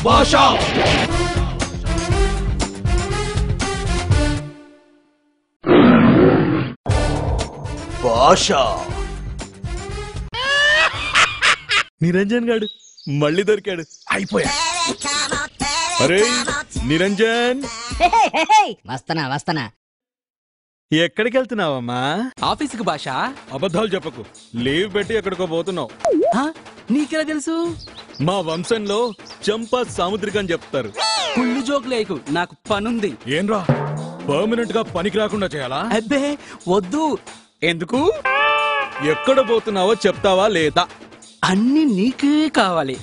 భాషా భాషా నిరంజన్ గాడు మళ్ళీ దొరికాడు. అయిపోయా. అరే నిరంజన్, వస్తనా వస్తనా. ఎక్కడికి వెళ్తున్నావమ్మా? ఆఫీసుకు భాష. అబద్ధాలు చెప్పకు. లీవ్ పెట్టి ఎక్కడికో పోతున్నావు. నీకెలా తెలుసు? మా వంశంలో చంపా సాముద్రిక అని చెప్తారు. కుళ్ళు జోక్ లేకు, నాకు పనుంది. ఏంరా పర్మనెంట్ గా పనికి రాకుండా చేయాలా? అబ్బే వద్దు. ఎందుకు? ఎక్కడ పోతున్నావో చెప్తావా లేదా? అన్ని నీకే కావాలి.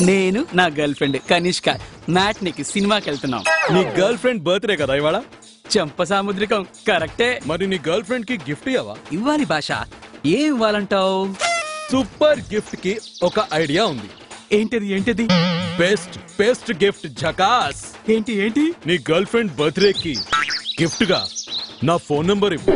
నేను నా గర్ల్ ఫ్రెండ్ కనిష్క మ్యాట్నికి సినిమాకి వెళ్తున్నాం. నీ గర్ల్ ఫ్రెండ్ బర్త్డే కదా ఇవాళ? చంప సాముద్రికం కరెక్టే. మరి నీ గర్ల్ ఫ్రెండ్ కి గిఫ్ట్ ఇవ్వవా? ఇవ్వాలి భాష. ఏం ఇవ్వాలంటావు? సూపర్ గిఫ్ట్ కి ఒక ఐడియా ఉంది. ఏంటిది ఏంటిది? Best gift జకాస్. ఏంటి ఏంటి? నీ గర్ల్ ఫ్రెండ్ బర్త్డే కి గిఫ్ట్ గా నా ఫోన్ నంబర్ ఇవ్వు.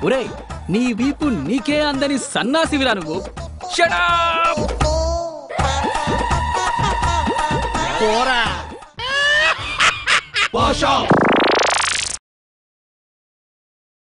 ఒరేయ్, నీ వీపు నీకే అందని సన్నాసివిరా నువ్వు. Shut up! భాషా